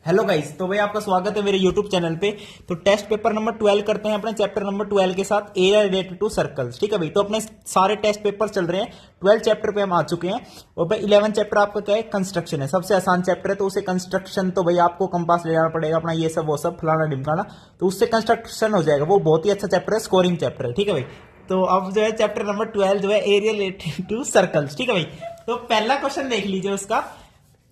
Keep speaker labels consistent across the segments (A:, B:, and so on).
A: Hello guys, तो भाई आपका स्वागत है मेरे यूट्यूब चैनल पे। तो टेस्ट पेपर नंबर 12 करते हैं अपने चैप्टर नंबर 12 के साथ एरिया रिलेटेड टू सर्कल्स। ठीक है भाई, तो अपने सारे टेस्ट पेपर चल रहे हैं। 12 चैप्टर पे हम आ चुके हैं और भाई 11 चैप्टर आपका क्या है, कंस्ट्रक्शन है। सबसे आसान चैप्टर है, तो उसे कंस्ट्रक्शन तो भाई आपको कंपास ले जाना पड़ेगा अपना, ये सब वो सब फलाना ढिमकाना, तो उससे कंस्ट्रक्शन हो जाएगा। वो बहुत ही अच्छा चैप्टर है, स्कोरिंग चैप्टर है। ठीक है भाई, तो अब जो है चैप्टर नंबर 12 जो है एरिया रिलेटेड टू सर्कल्स। ठीक है भाई, तो पहला क्वेश्चन देख लीजिए उसका।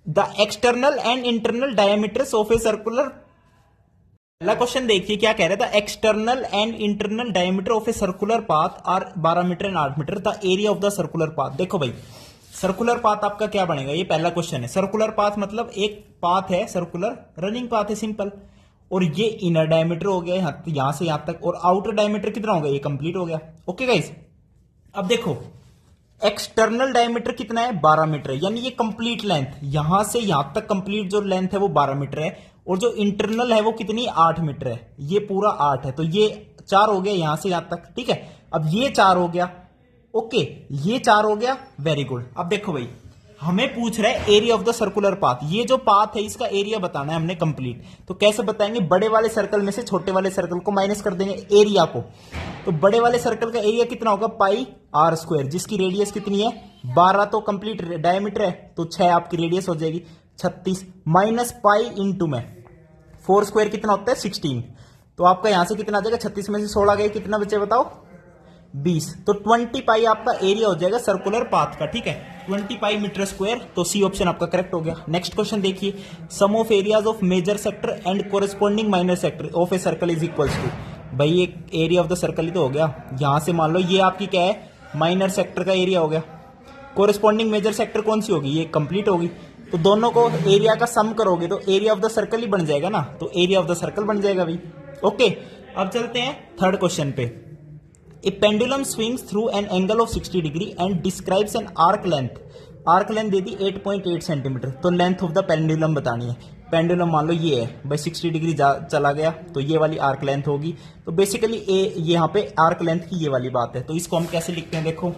A: The external and internal diameters of a circular. पहला क्वेश्चन देखिए क्या कह रहा है। The external and internal diameter of a circular path are 12 metre and 8 metre. The area of the circular path. देखो भाई, सर्कुलर पाथ आपका क्या बनेगा, ये पहला क्वेश्चन है। सर्कुलर पाथ मतलब एक पाथ है, सर्कुलर रनिंग पाथ है, सिंपल। और ये इनर डायमीटर हो गया यहां से यहां तक, और आउटर डायमीटर कितना हो गया, ये कंप्लीट हो गया। ओके गाइस, अब देखो एक्सटर्नल डायमीटर कितना है, 12 मीटर है, यानी ये कंप्लीट लेंथ, यहां से यहां तक कंप्लीट जो लेंथ है वो 12 मीटर है। और जो इंटरनल है वो कितनी, 8 मीटर है। ये पूरा 8 है, तो ये 4 हो गया यहां से यहां तक। ठीक है, अब ये 4 हो गया। ओके, ये 4 हो गया, वेरी गुड। अब देखो भाई, हमें पूछ रहा है area of the circular path. ये जो पाथ है इसका एरिया बताना है हमने कंप्लीट। तो कैसे बताएंगे, बड़े वाले सर्कल में से छोटे वाले सर्कल को माइनस कर देंगे, एरिया को। तो बड़े वाले सर्कल का एरिया कितना होगा, पाई आर स्क्वायर, जिसकी रेडियस कितनी है 12, तो कंप्लीट डायमीटर है, तो 6 आपकी रेडियस हो जाएगी 36, माइनस पाई इंटू में 4 स्क्वायर कितना होता है 16। तो आपका यहां से कितना आ जाएगा, 36 में से 16 गए, कितना बचे बताओ 20। तो 20 पाई आपका एरिया हो जाएगा सर्कुलर पाथ का। ठीक है, 20 पाई मीटर स्क्वायर। तो सी ऑप्शन आपका करेक्ट हो गया। नेक्स्ट क्वेश्चन देखिए, sum of areas of major sector and corresponding minor sector of a circle is equals to. भाई एक एरिया ऑफ द सर्कल ही तो हो गया। यहां से मान लो ये आपकी क्या है, माइनर सेक्टर का एरिया हो गया। कोरेस्पॉन्डिंग मेजर सेक्टर कौन सी होगी, ये कंप्लीट होगी। तो दोनों को एरिया का सम करोगे तो एरिया ऑफ द सर्कल ही बन जाएगा ना, तो एरिया ऑफ द सर्कल बन जाएगा भाई। ओके, अब चलते हैं थर्ड क्वेश्चन पे। A pendulum swings through an angle of 60 degree and describes an arc length. Arc length दे दी 8.8 सेंटीमीटर। तो लेंथ ऑफ द पेंडुलम बतानी है। पेंडुलम मान लो ये है भाई, 60 डिग्री चला गया, तो ये वाली आर्क लेंथ होगी। तो बेसिकली यहाँ पे आर्क लेंथ की ये वाली बात है। तो इसको हम कैसे लिखते हैं, देखो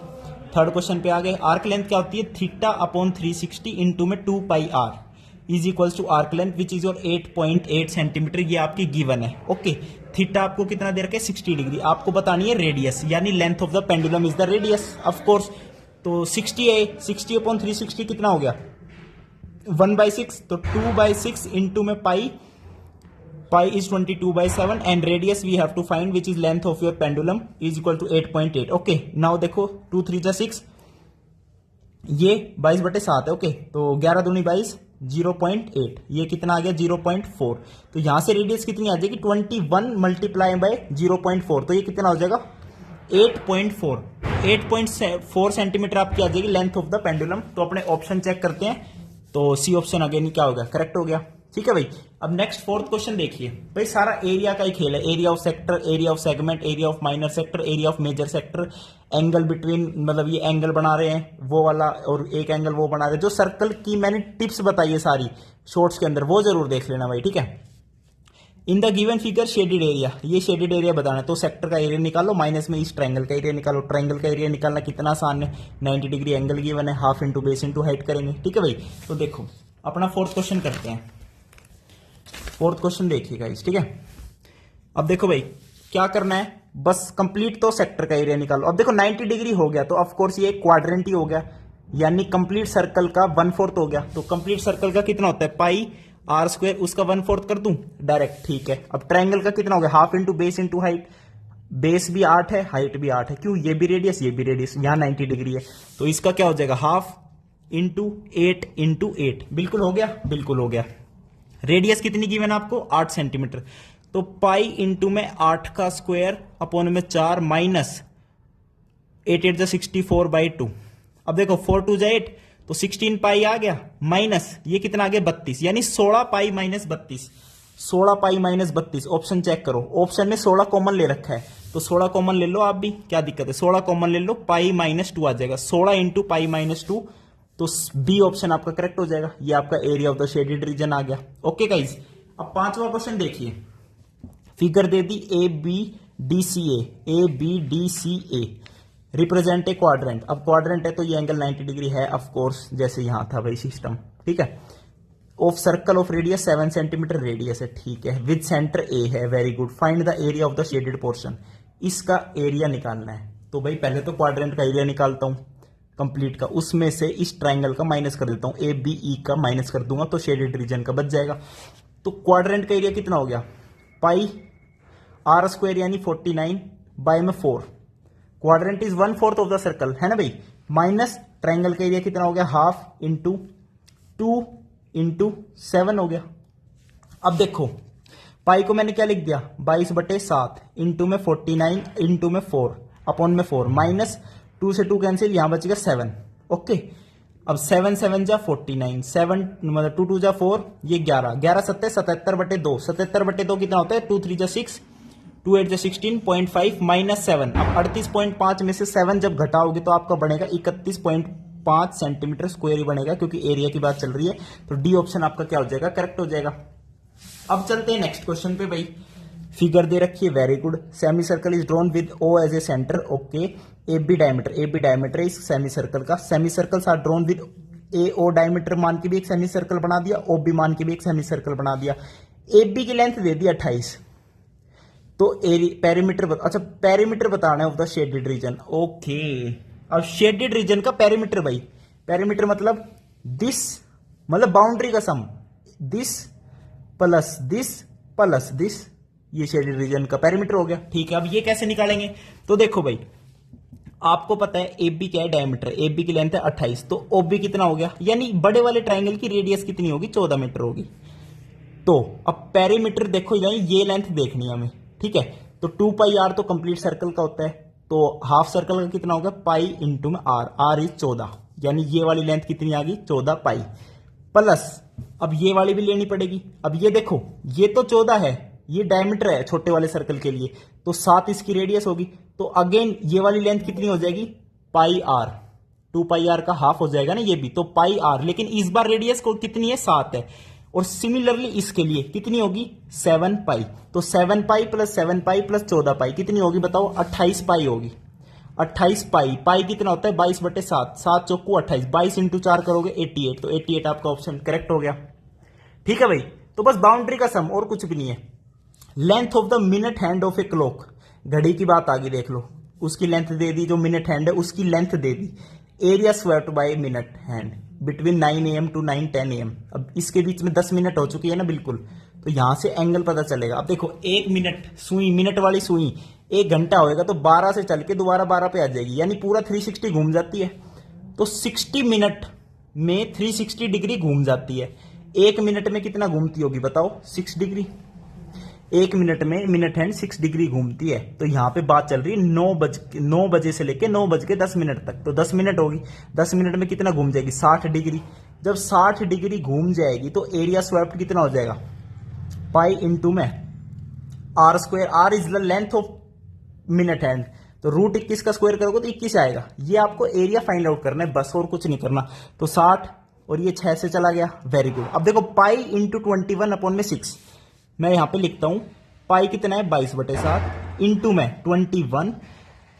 A: थर्ड क्वेश्चन पे आ गए। आर्क लेंथ क्या होती है, थीटा अपॉन 360 इंटू में 2 pi r is equals to arc length which is your 8.8 centimetre. ये आपकी गिवन है। ओके, थीटा आपको कितना दे रखा है 60 डिग्री। आपको बतानी है रेडियस, यानी length of the pendulum is the radius of course. तो 60 है, 60 अपॉन 360 कितना हो गया 1/6। तो 2/6 इंटू में pi is 22/7 and radius we have to find which is length of your pendulum is equal to 8.8। Okay, now देखो 2 3 जा 6, ये 22/7 है। ओके, तो 11 दूनी 22, 0.8, ये कितना आ गया 0.4। तो यहां से रेडियस कितनी आ जाएगी 21 मल्टीप्लाई बाय 0.4, तो ये कितना हो जाएगा 8.4। 8.4 सेंटीमीटर आपकी आ जाएगी लेंथ ऑफ द पेंडुलम। तो अपने ऑप्शन चेक करते हैं, तो सी ऑप्शन अगेन क्या हो गया, करेक्ट हो गया। ठीक है भाई, अब नेक्स्ट फोर्थ क्वेश्चन देखिए। भाई सारा एरिया का ही खेल है, area of sector, area of segment, area of minor sector, area of major sector, angle between, मतलब ये एंगल बना रहे हैं वो वाला, और एक एंगल वो बना रहे हैं। जो सर्कल की मैंने टिप्स बताई है सारी शॉर्ट्स के अंदर, वो जरूर देख लेना भाई। ठीक है, in the given figure shaded area, ये शेडेड एरिया बताना है। तो सेक्टर का एरिया निकालो, माइनस में इस ट्रायंगल का एरिया निकालो। ट्रायंगल का एरिया निकालना कितना आसान है, 90 डिग्री एंगल गिवन है, half into base into height करेंगे। ठीक है भाई, तो देखो अपना फोर्थ क्वेश्चन करते हैं। फोर्थ क्वेश्चन देखिएगा इस, ठीक है। अब देखो भाई क्या करना है, बस कंप्लीट तो सेक्टर का एरिया निकालो। अब देखो 90 डिग्री हो गया, तो ऑफ कोर्स ये क्वाड्रेंट ही हो गया, यानी कंप्लीट सर्कल का 1/4 हो गया। तो कंप्लीट सर्कल का कितना होता है पाई आर स्क्वायर, उसका 1/4 कर दूं डायरेक्ट। ठीक है, अब ट्रायंगल का कितना हो गया, half into base into height. Base भी 8 है, हाइट भी 8 है, क्यों, ये भी रेडियस ये भी रेडियस, यहां 90 डिग्री है। तो इसका क्या हो जाएगा हाफ इंटू 8 इंटू 8। बिल्कुल हो गया, बिल्कुल हो गया। रेडियस कितनी गिवन आपको 8 सेंटीमीटर। तो पाई इंटू में 8 का स्क्वायर अपॉन में 4 माइनस 8 8 64/2। अब देखो 4 2 8, तो 16 पाई आ गया, माइनस ये कितना आ गया 32, यानी 16 pi minus 32। 16 pi minus 32, option check करो, ऑप्शन में 16 कॉमन ले रखा है, तो 16 कॉमन ले लो आप भी, क्या दिक्कत है, 16 कॉमन ले लो, पाई माइनस 2 आ जाएगा। 16 इंटू पाई माइनस 2, तो बी ऑप्शन आपका करेक्ट हो जाएगा। ये आपका area of the shaded region आ गया। ओके गाइज, अब पांचवा क्वेश्चन देखिए। फिगर दे दी A B D C a represent a quadrant. अब क्वाड्रेंट है तो ये एंगल 90 डिग्री है ऑफ कोर्स, जैसे यहां था भाई सिस्टम। ठीक है, of circle of radius 7 centimetre radius है, ठीक है, विद सेंटर ए है, very good. Find the area of the shaded portion, इसका एरिया निकालना है। तो भाई पहले तो क्वाड्रेंट का एरिया निकालता हूं कंप्लीट का, उसमें से इस ट्राइंगल का माइनस कर देता हूं, ए बी ई का माइनस कर दूंगा तो शेडेड रीजन का बच जाएगा। तो क्वाड्रेंट का एरिया कितना हो गया, पाई आर स्क्वायर यानी 49 बाय में 4। Quadrant is 1/4 of the circle है ना भाई, माइनस ट्राइंगल का एरिया कितना हो गया, हाफ इंटू 2 इंटू 7 हो गया। अब देखो पाई को मैंने क्या लिख दिया, 22/7 इंटू में 49 इंटू में 4 अपॉन में 4 माइनस 2 से 2 कैंसिल, यहां बचेगा 7। ओके, अब 7 7 जा 49, 7 मतलब 2 2 जा 4, ये 11 11 7 77/2, 77/2 कितना होता है, 2 3 जा 6, 2 8 जा 16.5 माइनस 7। अब 38.5 में से 7 जब घटाओगे तो आपका बनेगा 31.5 सेंटीमीटर स्क्वायर ही बनेगा, क्योंकि एरिया की बात चल रही है। तो डी ऑप्शन आपका क्या हो जाएगा, करेक्ट हो जाएगा। अब चलते हैं नेक्स्ट क्वेश्चन पे भाई। फिगर दे रखी है, very good. Semi circle is drawn with O as a centre, okay. A B diameter है इस सेमी सर्कल का। Semi circles are drawn with A O diameter मान के भी एक सेमी सर्कल बना दिया, ओ बी मान के भी एक सेमी सर्कल बना दिया। ए बी की लेंथ दे दी 28, तो पेरीमीटर अच्छा पेरीमीटर बताना है of the shaded reason, okay. अब शेडेड रीजन का पेरीमीटर भाई, पेरीमीटर मतलब दिस, मतलब बाउंड्री का सम, दिस प्लस दिस, ये शेडेड रीजन का पेरीमीटर हो गया, ठीक है। अब ये कैसे निकालेंगे, तो देखो भाई आपको पता है ए बी क्या है, डायमीटर, ए बी की लेंथ है 28, तो ओ बी कितना हो गया, यानी बड़े वाले ट्राइंगल की रेडियस कितनी होगी, 14 मीटर होगी। तो अब पेरीमीटर देखो, यानी ये लेंथ देखनी है हमें, ठीक है। तो 2 पाई आर तो कंप्लीट सर्कल का होता है, तो हाफ सर्कल का कितना होगा, पाई इंटू में आर इज 14, यानी ये वाली लेंथ कितनी आ गई, 14 पाई, प्लस अब ये वाली भी लेनी पड़ेगी। अब ये देखो ये तो 14 है, ये डायमीटर है छोटे वाले सर्कल के लिए, तो 7 इसकी रेडियस होगी। तो अगेन ये वाली लेंथ कितनी हो जाएगी, पाई आर, 2 पाई आर का हाफ हो जाएगा ना ये भी, तो पाई आर, लेकिन इस बार रेडियस को कितनी है, 7 है। और सिमिलरली इसके लिए कितनी होगी, 7 पाई, तो 7 पाई प्लस 7 पाई प्लस 14 पाई कितनी होगी बताओ, 28 पाई होगी। 28 पाई, पाई कितना होता है 22/7, 7 चौकू 28, 22 इंटू 4 करोगे 88, तो 88 आपका ऑप्शन करेक्ट हो गया, ठीक है भाई। तो बस बाउंड्री का सम और कुछ भी नहीं है। Length of the minute hand of a clock, घड़ी की बात आगे देख लो, उसकी लेंथ दे दी, जो मिनट हैंड है उसकी लेंथ दे दी। Area swept by minute hand between 9 AM to 9:10 AM। अब इसके बीच में 10 मिनट हो चुकी है ना, बिल्कुल, तो यहां से एंगल पता चलेगा। अब देखो 1 मिनट सुई, मिनट वाली सुई 1 घंटा होएगा, तो 12 से चल के दोबारा 12 पे आ जाएगी, यानी पूरा 360 घूम जाती है। तो 60 मिनट में 360 डिग्री घूम जाती है। 1 मिनट में कितना घूमती होगी बताओ, 6 डिग्री। 1 मिनट में मिनट हैंड 6 डिग्री घूमती है। तो यहां पे बात चल रही है 9 बजे से लेके 9:10 तक, तो 10 मिनट होगी। 10 मिनट में कितना घूम जाएगी, 60 डिग्री। जब 60 डिग्री घूम जाएगी तो एरिया स्वेप्ट कितना हो जाएगा, पाई इंटू में r square, r is the length of minute hand, तो रूट 21 का स्क्वायर करोगे तो 21 आएगा। ये आपको एरिया फाइंड आउट करना है बस, और कुछ नहीं करना। तो 60 और ये 6 से चला गया, वेरी गुड। अब देखो पाई इंटू 21 अपॉन में 6, मैं यहां पे लिखता हूं, पाई कितना है 22/7 इंटू में 21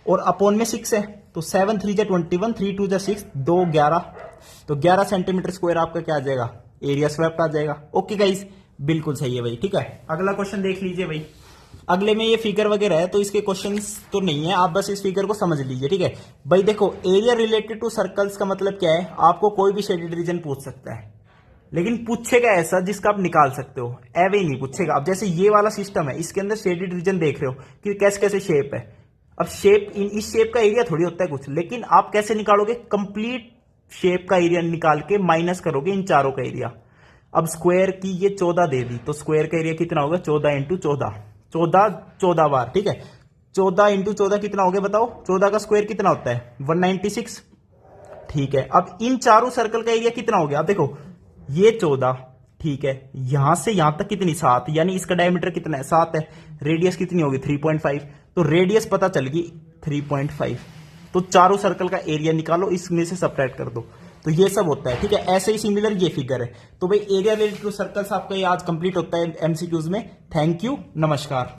A: और अपॉन में 6 है, तो 7 3 जा 21, 3 2 जा 6, 2 11, तो 11 सेंटीमीटर स्क्वायर आपका क्या आ जाएगा, एरिया स्वेप्ट आ जाएगा। ओके गाइस, बिल्कुल सही है भाई, ठीक है। अगला क्वेश्चन देख लीजिए भाई। अगले में ये फिगर वगैरह है, तो इसके क्वेश्चंस तो नहीं है, आप बस इस फिगर को समझ लीजिए, ठीक है भाई। देखो एरिया रिलेटेड टू सर्कल्स का मतलब क्या है, आपको कोई भी शेडेड रीजन पूछ सकता है, लेकिन पूछेगा ऐसा जिसका आप निकाल सकते हो, एवे ही नहीं पूछेगा। अब जैसे ये वाला सिस्टम है, इसके अंदर शेडेड रीजन देख रहे हो कि कैसे कैसे शेप है। अब शेप, इस शेप का एरिया थोड़ी होता है कुछ, लेकिन आप कैसे निकालोगे, कंप्लीट शेप का एरिया निकाल के माइनस करोगे इन चारों का एरिया। अब स्क्वायर की ये 14 दे दी, तो स्क्वायर का एरिया कितना होगा, 14 इंटू 14, 14 बार, ठीक है। 14 इंटू 14 कितना हो गया बताओ, 14 का स्क्वायर कितना होता है 196, ठीक है। अब इन चारों सर्कल का एरिया कितना हो गया, अब देखो ये 14, ठीक है, यहां से यहां तक कितनी 7, यानी इसका डायमीटर कितना है 7 है, रेडियस कितनी होगी 3.5, तो रेडियस पता चल गई 3.5। तो चारों सर्कल का एरिया निकालो, इसमें से सब्ट्रैक्ट कर दो, तो ये सब होता है, ठीक है। ऐसे ही सिमिलर ये फिगर है। तो भाई एरिया रिलेटेड टू सर्कल्स आपका ये आज कंप्लीट होता है एमसीक्यूज में। थैंक यू, नमस्कार।